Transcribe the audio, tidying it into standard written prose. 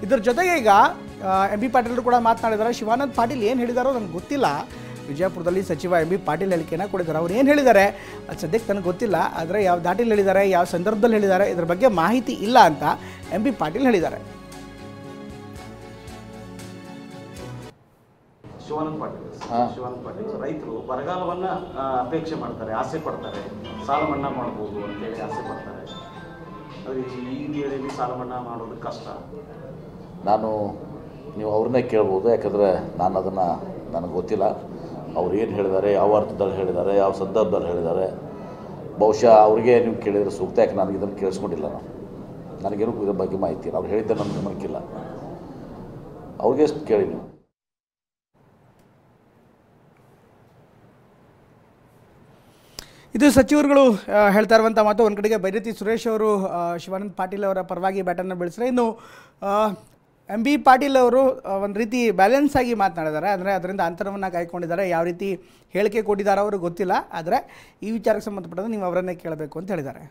ಇದರ ಜೊತೆಗೆ ಈಗ ಎಂ ಬಿ ಪಾಟೀಲರು ಕೂಡ ಮಾತನಾಡಿದ್ದಾರೆ. ಶಿವಾನಂದ ಪಾಟೀಲ್ ಏನು ಹೇಳಿದಾರೋ ನನಗೆ ಗೊತ್ತಿಲ್ಲ. ವಿಜಯಪುರದಲ್ಲಿ ಸಚಿವ ಎಂ ಬಿ ಪಾಟೀಲ್ ಹೇಳಿಕೆಯನ್ನು ಕೊಟ್ಟಿದ್ದಾರೆ. ಅವ್ರು ಏನು ಹೇಳಿದ್ದಾರೆ ಅದು ಸದ್ಯಕ್ಕೆ ನನಗೆ ಗೊತ್ತಿಲ್ಲ. ಆದರೆ ಯಾವ ದಾಟಿಲಿ ಹೇಳಿದ್ದಾರೆ, ಯಾವ ಸಂದರ್ಭದಲ್ಲಿ ಹೇಳಿದ್ದಾರೆ, ಇದರ ಬಗ್ಗೆ ಮಾಹಿತಿ ಇಲ್ಲ ಅಂತ ಎಂ ಬಿ ಪಾಟೀಲ್ ಹೇಳಿದ್ದಾರೆ. ಶಿವಾನಂದ ಪಾಟೀಲ್ ರೈತರು ಬರಗಾಲವನ್ನು ಅಪೇಕ್ಷೆ ಮಾಡ್ತಾರೆ, ಆಸೆ ಪಡ್ತಾರೆ, ಸಾಲ ಮನ್ನಾ ಮಾಡ್ಬೋದು ಅಂತೇಳಿ ಆಸೆ ಪಡ್ತಾರೆ. ಅದು ಈ ವೇಳೆಯಲ್ಲಿ ಸಾಲ ಮನ್ನಾ ಮಾಡೋದು ಕಷ್ಟ. ನೀವು ಅವ್ರನ್ನೇ ಕೇಳ್ಬೋದು, ಯಾಕಂದರೆ ನನಗೆ ಗೊತ್ತಿಲ್ಲ ಅವ್ರು ಏನು ಹೇಳಿದ್ದಾರೆ, ಯಾವ ಅರ್ಥದಲ್ಲಿ ಹೇಳಿದ್ದಾರೆ, ಯಾವ ಸಂದರ್ಭದಲ್ಲಿ ಹೇಳಿದ್ದಾರೆ. ಬಹುಶಃ ಅವ್ರಿಗೆ ನೀವು ಕೇಳಿದರೆ ಸೂಕ್ತ. ಯಾಕೆ ನನಗೆ ಇದನ್ನು ಕೇಳಿಸ್ಕೊಂಡಿಲ್ಲ. ನನಗೇನು ಇದ್ರ ಬಗ್ಗೆ ಮಾಹಿತಿ ಇಲ್ಲ. ಅವ್ರು ಹೇಳಿದ್ದೆ ನನಗೆ ಗಮನಕ್ಕಿಲ್ಲ. ಅವ್ರಿಗೆ ಕೇಳಿ ನೀವು. ಇದು ಸಚಿವರುಗಳು ಹೇಳ್ತಾ ಇರುವಂಥ ಮಾತು. ಒಂದು ಕಡೆಗೆ ಬೈರತಿ ಸುರೇಶ್ ಅವರು ಶಿವಾನಂದ ಪಾಟೀಲ್ ಅವರ ಪರವಾಗಿ ಬ್ಯಾಟನ್ನು ಬೆಳೆಸಿದ್ರೆ, ಇನ್ನು ಎಂ ಬಿ ಪಾಟೀಲ್ ಅವರು ಒಂದು ರೀತಿ ಬ್ಯಾಲೆನ್ಸ್ ಆಗಿ ಮಾತನಾಡಿದ್ದಾರೆ. ಅಂದರೆ ಅದರಿಂದ ಅಂತರವನ್ನು ಕಾಯ್ಕೊಂಡಿದ್ದಾರೆ. ಯಾವ ರೀತಿ ಹೇಳಿಕೆ ಕೊಟ್ಟಿದ್ದಾರೋ ಅವರು ಗೊತ್ತಿಲ್ಲ. ಆದರೆ ಈ ವಿಚಾರಕ್ಕೆ ಸಂಬಂಧಪಟ್ಟಂತೆ ನೀವು ಅವರನ್ನೇ ಕೇಳಬೇಕು ಅಂತ ಹೇಳಿದ್ದಾರೆ.